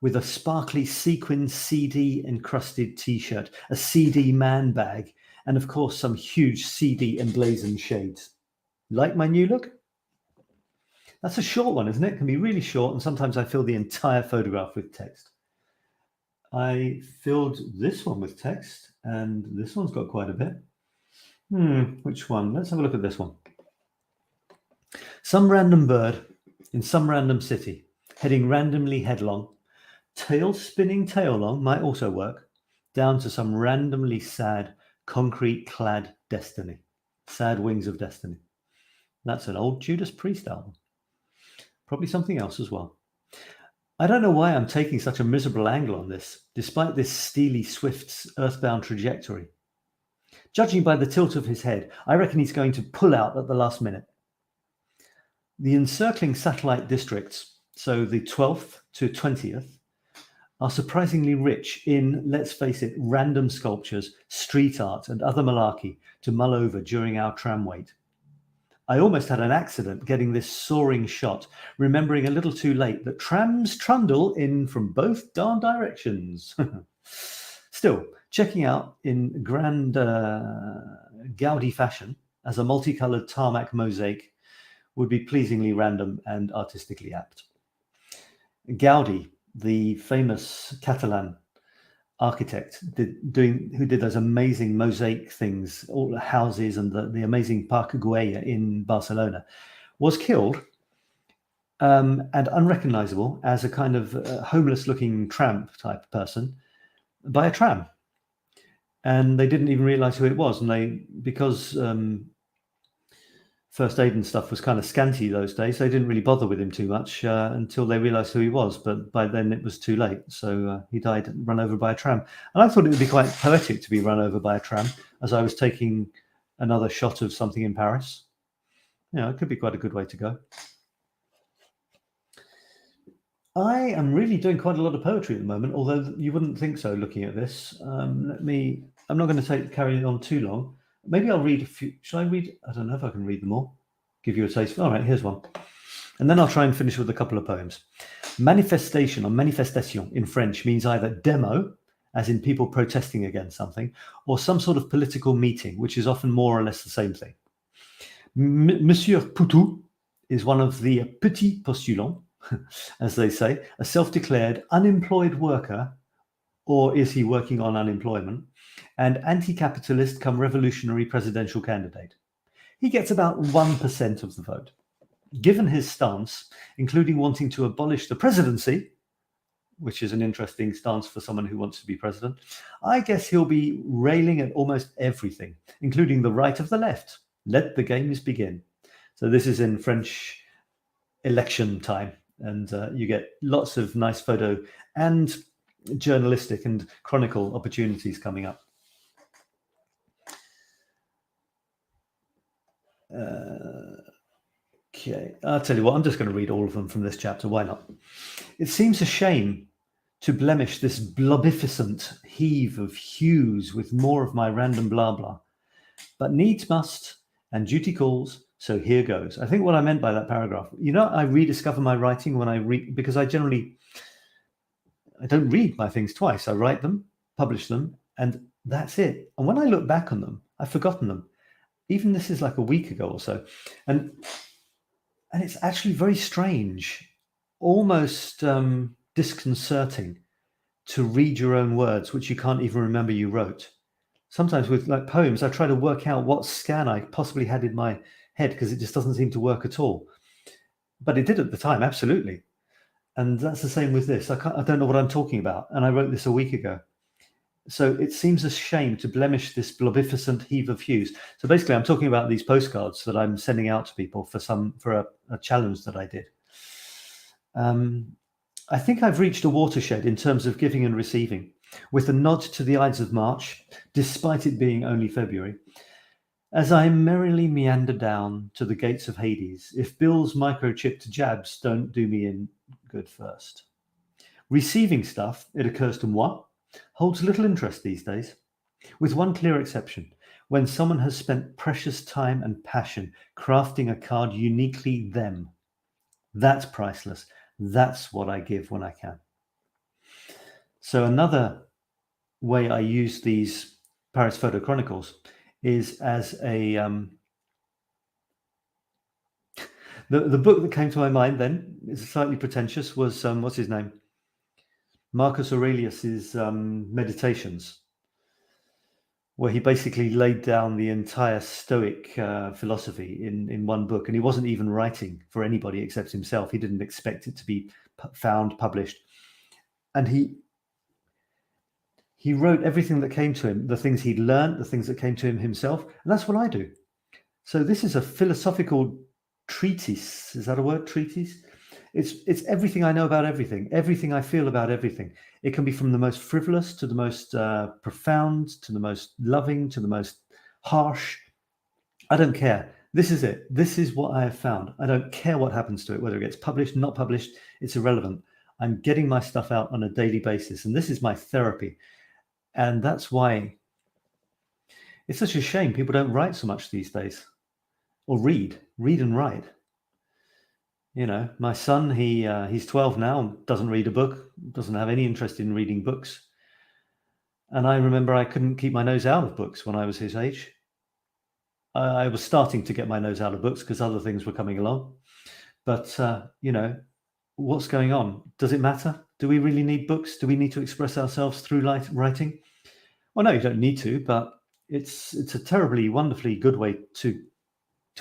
with a sparkly sequin CD encrusted t-shirt, a CD man bag, and of course some huge CD emblazoned shades. Like my new look? That's a short one, isn't it? It can be really short, and sometimes I fill the entire photograph with text. I filled this one with text, and this one's got quite a bit. Which one? Let's have a look at this one. Some random bird in some random city, heading randomly headlong, tail spinning tail-long might also work, down to some randomly sad, concrete-clad destiny. Sad wings of destiny. That's an old Judas Priest album. Probably something else as well. I don't know why I'm taking such a miserable angle on this, despite this steely Swift's earthbound trajectory. Judging by the tilt of his head, I reckon he's going to pull out at the last minute. The encircling satellite districts, so the 12th to 20th, are surprisingly rich in, let's face it, random sculptures, street art, and other malarkey to mull over during our tram wait. I almost had an accident getting this soaring shot, remembering a little too late that trams trundle in from both darn directions. Still, checking out in grand Gaudi fashion as a multicolored tarmac mosaic would be pleasingly random and artistically apt. Gaudi, the famous Catalan architect who did those amazing mosaic things, all the houses and the amazing Parc Güell in Barcelona, was killed and unrecognizable as a kind of homeless-looking tramp type person by a tram. And they didn't even realize who it was. And because first aid and stuff was kind of scanty those days, they didn't really bother with him too much until they realized who he was. But by then it was too late. So he died run over by a tram. And I thought it would be quite poetic to be run over by a tram as I was taking another shot of something in Paris. You know, it could be quite a good way to go. I am really doing quite a lot of poetry at the moment, although you wouldn't think so looking at this. I'm not going to carry it on too long. Maybe I'll read a few. Should I read? I don't know if I can read them all. Give you a taste. All right, here's one. And then I'll try and finish with a couple of poems. Manifestation or manifestation in French means either demo, as in people protesting against something, or some sort of political meeting, which is often more or less the same thing. Monsieur Poutou is one of the petits postulants, as they say, a self-declared unemployed worker, or is he working on unemployment, and anti-capitalist come revolutionary presidential candidate. He gets about 1% of the vote. Given his stance, including wanting to abolish the presidency, which is an interesting stance for someone who wants to be president, I guess he'll be railing at almost everything, including the right of the left, Let the games begin. So this is in French election time, and you get lots of nice photo and journalistic and chronicle opportunities coming up. Okay, I'll tell you what, I'm just going to read all of them from this chapter. Why not? It seems a shame to blemish this blobificent heave of hues with more of my random blah blah, but needs must, and duty calls, so here goes. I think what I meant by that paragraph, you know, I rediscover my writing when I read, because I don't read my things twice. I write them, publish them, and that's it. And when I look back on them, I've forgotten them. Even this is like a week ago or so. And it's actually very strange, almost disconcerting to read your own words, which you can't even remember you wrote. Sometimes with like poems, I try to work out what scan I possibly had in my head because it just doesn't seem to work at all. But it did at the time, absolutely. And that's the same with this. I don't know what I'm talking about. And I wrote this a week ago. So it seems a shame to blemish this blobificent heave of hues. So basically, I'm talking about these postcards that I'm sending out to people for a challenge that I did. I think I've reached a watershed in terms of giving and receiving, with a nod to the Ides of March, despite it being only February. As I merrily meander down to the gates of Hades, if Bill's microchipped jabs don't do me in good first. Receiving stuff, it occurs to moi, holds little interest these days, with one clear exception: when someone has spent precious time and passion crafting a card uniquely them. That's priceless. That's what I give when I can. So another way I use these Paris Photo Chronicles is as a the book that came to my mind then, is slightly pretentious, was what's his name, Marcus Aurelius's Meditations, where he basically laid down the entire Stoic philosophy in one book, and he wasn't even writing for anybody except himself. He didn't expect it to be found, published, and he wrote everything that came to him, the things he'd learned, the things that came to him himself, and that's what I do. So this is a philosophical treatise. Is that a word? Treatise? It's everything I know about everything, everything I feel about everything. It can be from the most frivolous to the most profound, to the most loving, to the most harsh. I don't care. This is it. This is what I have found. I don't care what happens to it, whether it gets published, not published, it's irrelevant. I'm getting my stuff out on a daily basis, and this is my therapy. And that's why it's such a shame people don't write so much these days, or read and write. You know, my son, he's 12 now, doesn't read a book, doesn't have any interest in reading books. And I remember I couldn't keep my nose out of books when I was his age. I was starting to get my nose out of books because other things were coming along. But, you know, what's going on? Does it matter? Do we really need books? Do we need to express ourselves through writing? Well, no, you don't need to, but it's a terribly, wonderfully good way to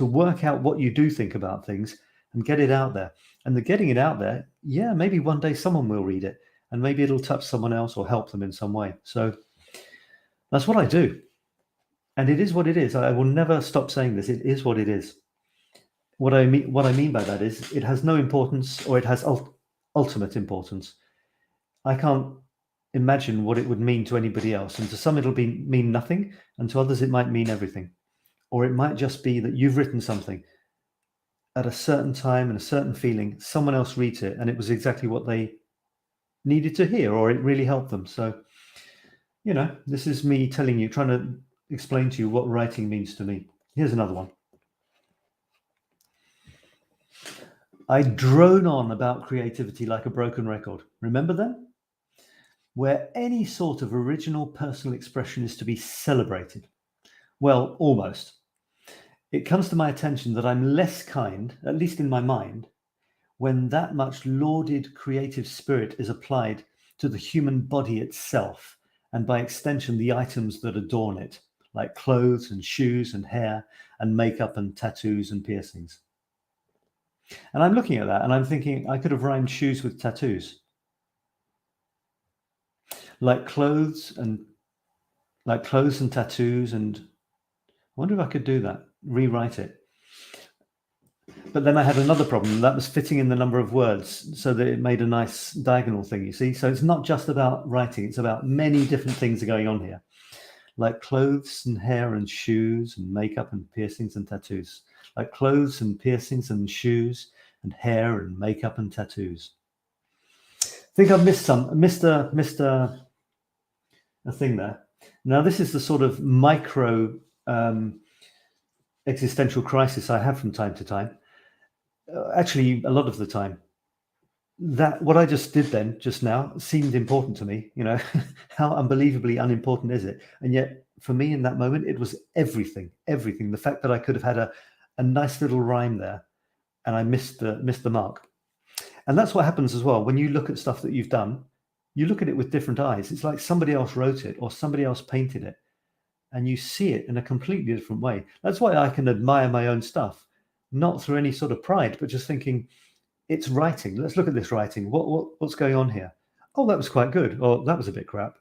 work out what you do think about things and get it out there. And the getting it out there, yeah, maybe one day someone will read it and maybe it'll touch someone else or help them in some way. So that's what I do. And it is what it is. I will never stop saying this. It is what it is. What I mean by that is it has no importance, or it has ultimate importance. I can't imagine what it would mean to anybody else. And to some it'll mean nothing, and to others it might mean everything. Or it might just be that you've written something at a certain time and a certain feeling, someone else reads it and it was exactly what they needed to hear, or it really helped them. So, you know, this is me telling you, trying to explain to you what writing means to me. Here's another one. I drone on about creativity like a broken record. Remember them? Where any sort of original personal expression is to be celebrated. Well, almost. It comes to my attention that I'm less kind, at least in my mind, when that much lauded creative spirit is applied to the human body itself, and by extension, the items that adorn it, like clothes and shoes and hair and makeup and tattoos and piercings. And I'm looking at that and I'm thinking I could have rhymed shoes with tattoos. Like clothes and tattoos, and I wonder if I could do that. rewrite it. But then I had another problem, and that was fitting in the number of words so that it made a nice diagonal thing, you see. So it's not just about writing, it's about many different things are going on here, like clothes and hair and shoes and makeup and piercings and tattoos, like clothes and piercings and shoes and hair and makeup and tattoos. I think I've missed a thing there. Now this is the sort of micro existential crisis I have from time to time. Actually, a lot of the time. That what I just did then, just now, seemed important to me. You know, how unbelievably unimportant is it? And yet, for me in that moment, it was everything. Everything. The fact that I could have had a nice little rhyme there, and I missed the mark. And that's what happens as well when you look at stuff that you've done. You look at it with different eyes. It's like somebody else wrote it or somebody else painted it, and you see it in a completely different way. That's why I can admire my own stuff. Not through any sort of pride, but just thinking, it's writing. Let's look at this writing. What's going on here? Oh, that was quite good. Or that was a bit crap.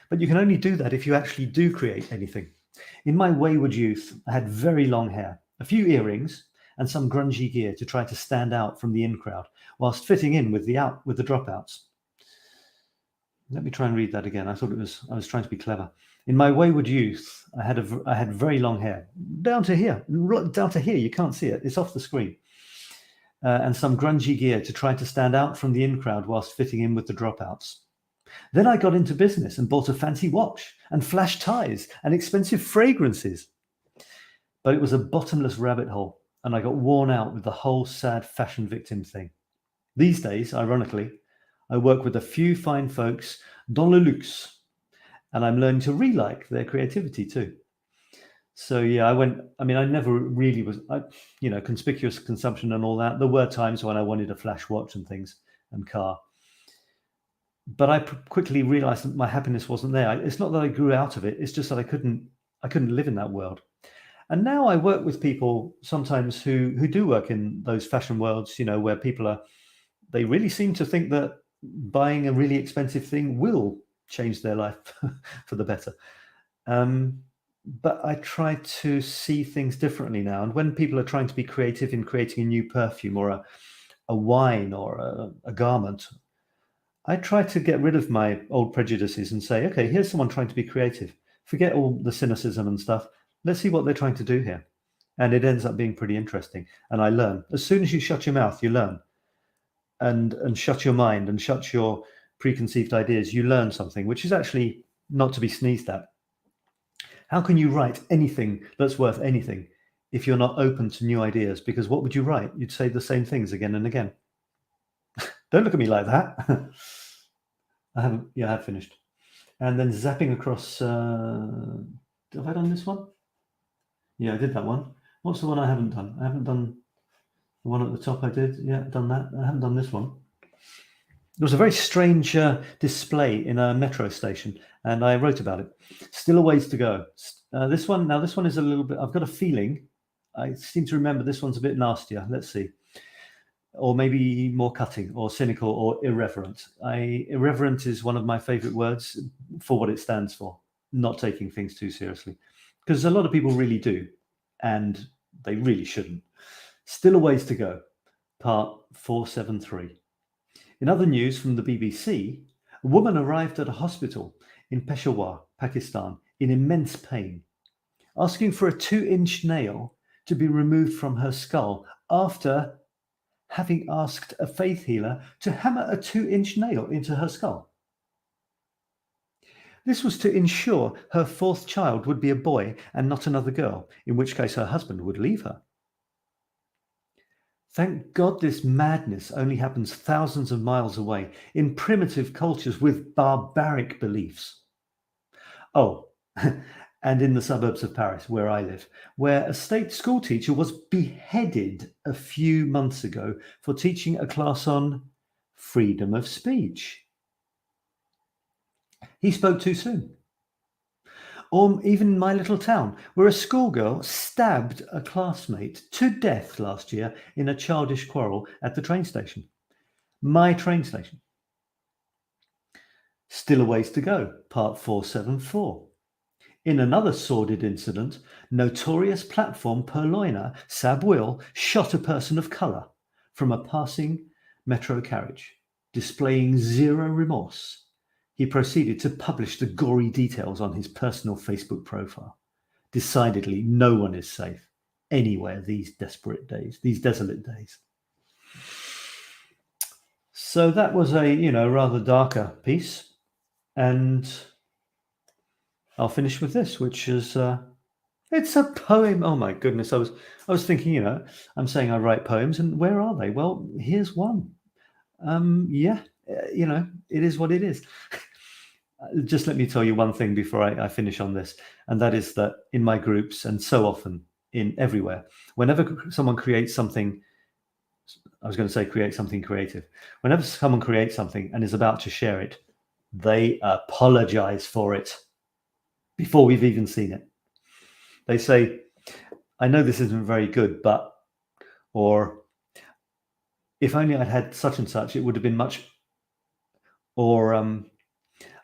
But you can only do that if you actually do create anything. In my wayward youth, I had very long hair, a few earrings, and some grungy gear to try to stand out from the in crowd, whilst fitting in with the dropouts. Let me try and read that again. I was trying to be clever. In my wayward youth, I had very long hair, down to here. You can't see it. It's off the screen. And some grungy gear to try to stand out from the in crowd whilst fitting in with the dropouts. Then I got into business and bought a fancy watch and flash ties and expensive fragrances. But it was a bottomless rabbit hole, and I got worn out with the whole sad fashion victim thing. These days, ironically, I work with a few fine folks dans le luxe, and I'm learning to re-like their creativity too. So yeah, I never really was, conspicuous consumption and all that. There were times when I wanted a flash watch and things and car. But I quickly realized that my happiness wasn't there. It's not that I grew out of it. It's just that I couldn't live in that world. And now I work with people sometimes who do work in those fashion worlds, where people they really seem to think that buying a really expensive thing will change their life for the better. But I try to see things differently now. And when people are trying to be creative in creating a new perfume or a wine or a garment, I try to get rid of my old prejudices and say, okay, here's someone trying to be creative. Forget all the cynicism and stuff. Let's see what they're trying to do here. And it ends up being pretty interesting. And I learn. As soon as you shut your mouth, you learn. And shut your mind and shut your preconceived ideas, you learn something, which is actually not to be sneezed at. How can you write anything that's worth anything if you're not open to new ideas? Because what would you write? You'd say the same things again and again. Don't look at me like that. I have finished. And then zapping across, have I done this one? Yeah, I did that one. What's the one I haven't done? I haven't done the one at the top. I did. Yeah, done that. I haven't done this one. There was a very strange display in a metro station, and I wrote about it. Still a ways to go. This one is a little bit, I've got a feeling, I seem to remember this one's a bit nastier. Let's see. Or maybe more cutting or cynical or irreverent. Irreverent is one of my favorite words for what it stands for, not taking things too seriously. Because a lot of people really do, and they really shouldn't. Still a ways to go, part 473. In other news from the BBC, a woman arrived at a hospital in Peshawar, Pakistan, in immense pain, asking for a 2-inch nail to be removed from her skull after having asked a faith healer to hammer a 2-inch nail into her skull. This was to ensure her 4th child would be a boy and not another girl, in which case her husband would leave her. Thank God this madness only happens thousands of miles away in primitive cultures with barbaric beliefs. Oh, and in the suburbs of Paris, where I live, where a state school teacher was beheaded a few months ago for teaching a class on freedom of speech. He spoke too soon. Or even in my little town, where a schoolgirl stabbed a classmate to death last year in a childish quarrel at the train station. My train station. Still a ways to go, part 474. In another sordid incident, notorious platform purloiner Sab Will shot a person of colour from a passing metro carriage, displaying zero remorse. He proceeded to publish the gory details on his personal Facebook profile. Decidedly, no one is safe anywhere these desperate days, these desolate days. So that was a, rather darker piece, and I'll finish with this, which is it's a poem. Oh my goodness! I was thinking, I'm saying I write poems, and where are they? Well, here's one. It is what it is. Just let me tell you one thing before I finish on this, and that is that in my groups, and so often in everywhere, whenever someone creates something, I was going to say create something creative. Whenever someone creates something and is about to share it, they apologize for it before we've even seen it. They say, I know this isn't very good, but, or if only I'd had such and such, it would have been much, or I'm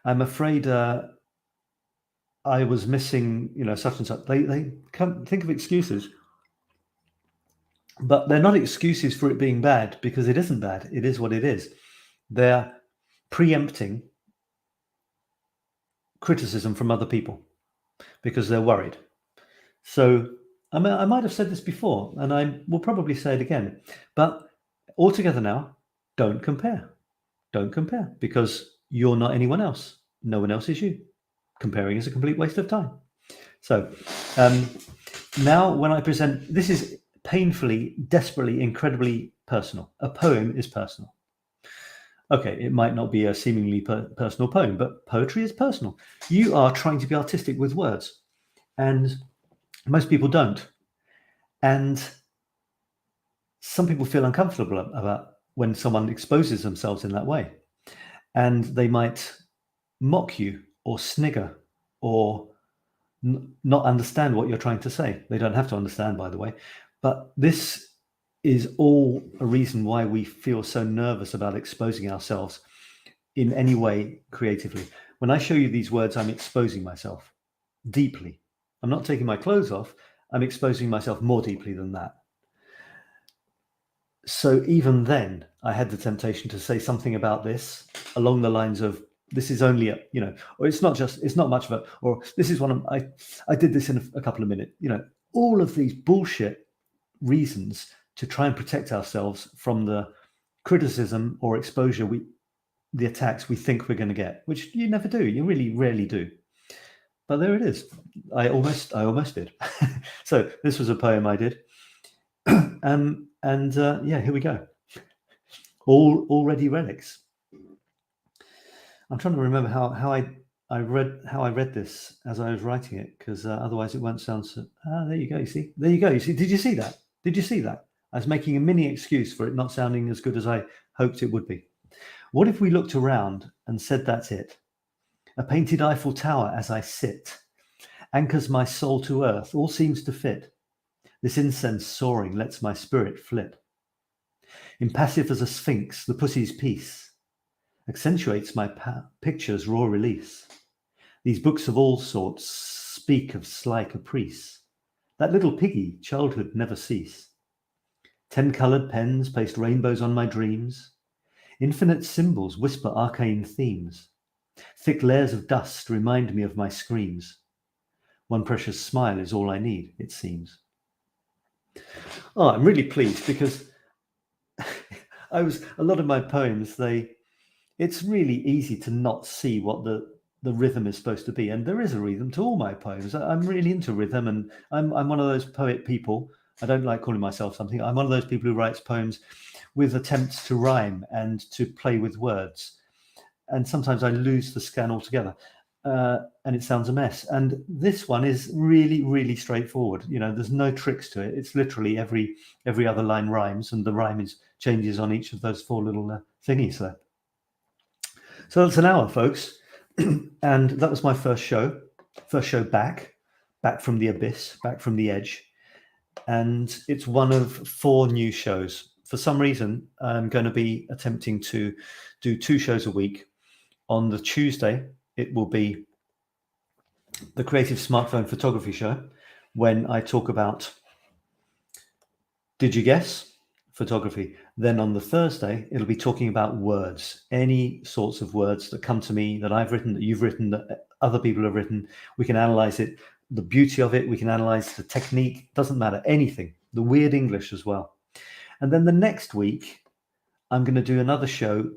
afraid I was missing, such and such. They can't think of excuses, but they're not excuses for it being bad, because it isn't bad. It is what it is. They're preempting criticism from other people because they're worried. So I might have said this before, and I will probably say it again, but altogether now, don't compare. Don't compare, because you're not anyone else. No one else is you. Comparing is a complete waste of time. So now when I present, this is painfully, desperately, incredibly personal. A poem is personal. Okay, it might not be a seemingly personal poem, but poetry is personal. You are trying to be artistic with words, and most people don't. And some people feel uncomfortable about when someone exposes themselves in that way. And they might mock you or snigger or not understand what you're trying to say. They don't have to understand, by the way. But this is all a reason why we feel so nervous about exposing ourselves in any way creatively. When I show you these words, I'm exposing myself deeply. I'm not taking my clothes off. I'm exposing myself more deeply than that. So even then, I had the temptation to say something about this along the lines of, this is only or it's not much of a, or this is one of, I did this in a couple of minutes, all of these bullshit reasons to try and protect ourselves from the criticism or exposure, the attacks we think we're going to get, which you never do. You really rarely do. But there it is. I almost did. So this was a poem I did. Here we go. Already relics. I'm trying to remember how I read this as I was writing it, because otherwise it won't sound so. There you go. You see. There you go. You see. Did you see that? Did you see that? I was making a mini excuse for it not sounding as good as I hoped it would be. What if we looked around and said, that's it? A painted Eiffel Tower as I sit anchors my soul to earth. All seems to fit. This incense soaring lets my spirit flit. Impassive as a sphinx, the pussy's peace accentuates my picture's raw release. These books of all sorts speak of sly caprice. That little piggy, childhood never cease. 10 coloured pens paste rainbows on my dreams. Infinite symbols whisper arcane themes. Thick layers of dust remind me of my screams. One precious smile is all I need, it seems. Oh, I'm really pleased, because a lot of my poems, it's really easy to not see what the rhythm is supposed to be. And there is a rhythm to all my poems. I'm really into rhythm, and I'm one of those poet people. I don't like calling myself something. I'm one of those people who writes poems with attempts to rhyme and to play with words. And sometimes I lose the scan altogether, and it sounds a mess. And this one is really, really straightforward. There's no tricks to it. It's literally every other line rhymes, and the rhyme changes on each of those 4 little thingies there. So that's an hour, folks. And that was my first show back from the abyss, back from the edge. And it's one of 4 new shows. For some reason, I'm going to be attempting to do 2 shows a week. On the Tuesday, it will be the Creative Smartphone Photography Show, when I talk about Did You Guess? Photography. Then on the Thursday, it'll be talking about words, any sorts of words that come to me, that I've written, that you've written, that other people have written. We can analyze it, the beauty of it. We can analyze the technique, doesn't matter, anything, the weird English as well. And then the next week, I'm going to do another show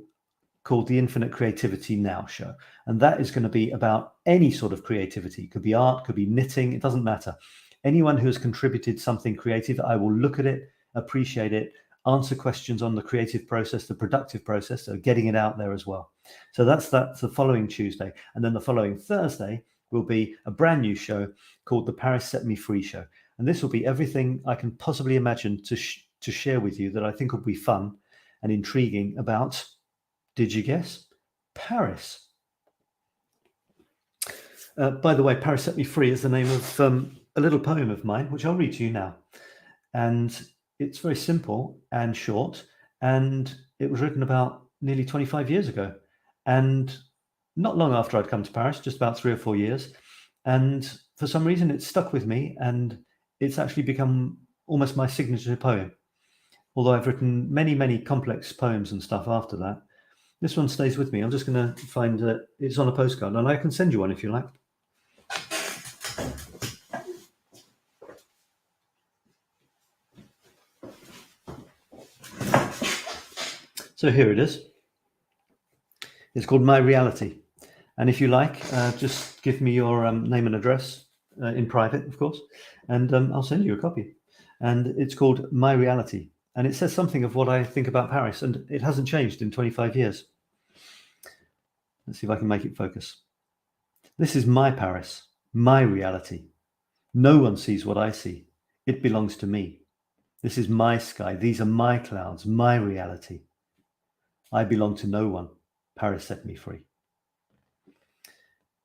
called the Infinite Creativity Now Show. And that is going to be about any sort of creativity. It could be art, could be knitting, it doesn't matter. Anyone who has contributed something creative, I will look at it, appreciate it, answer questions on the creative process, the productive process, so getting it out there as well. So that's the following Tuesday. And then the following Thursday will be a brand new show called the Paris Set Me Free Show. And this will be everything I can possibly imagine to share with you that I think will be fun and intriguing about, did you guess? Paris. By the way, Paris Set Me Free is the name of a little poem of mine, which I'll read to you now. And it's very simple and short, and it was written about nearly 25 years ago, and not long after I'd come to Paris, just about 3 or 4 years. And for some reason, it stuck with me, and it's actually become almost my signature poem. Although I've written many, many complex poems and stuff after that, this one stays with me. I'm just going to find it. It's on a postcard, and I can send you one if you like. So here it is. It's called My Reality. And if you like, just give me your name and address in private, of course, and I'll send you a copy. And it's called My Reality. And it says something of what I think about Paris, and it hasn't changed in 25 years. Let's see if I can make it focus. This is my Paris, my reality. No one sees what I see. It belongs to me. This is my sky. These are my clouds, my reality. I belong to no one. Paris set me free.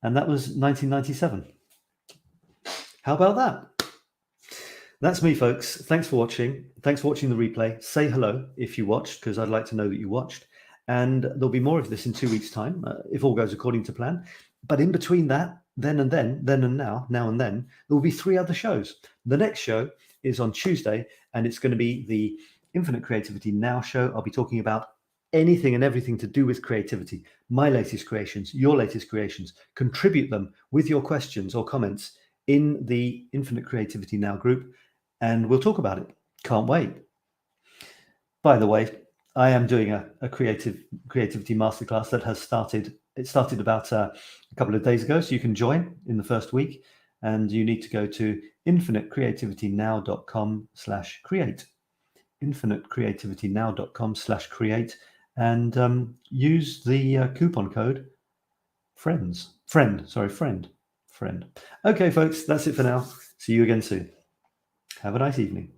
And that was 1997. How about that? That's me, folks. Thanks for watching. Thanks for watching the replay. Say hello if you watched, because I'd like to know that you watched. And there'll be more of this in 2 weeks' time, if all goes according to plan. But in between that, then and now and then, there will be 3 other shows. The next show is on Tuesday, and it's going to be the Infinite Creativity Now show. I'll be talking about anything and everything to do with creativity, my latest creations, your latest creations. Contribute them with your questions or comments in the Infinite Creativity Now group, and we'll talk about it. Can't wait. By the way, I am doing a creativity masterclass that has started. It started about a couple of days ago, so you can join in the first week, and you need to go to infinitecreativitynow.com/create, infinitecreativitynow.com/create, and use the coupon code friend. Okay, folks, that's it for now. See you again soon. Have a nice evening.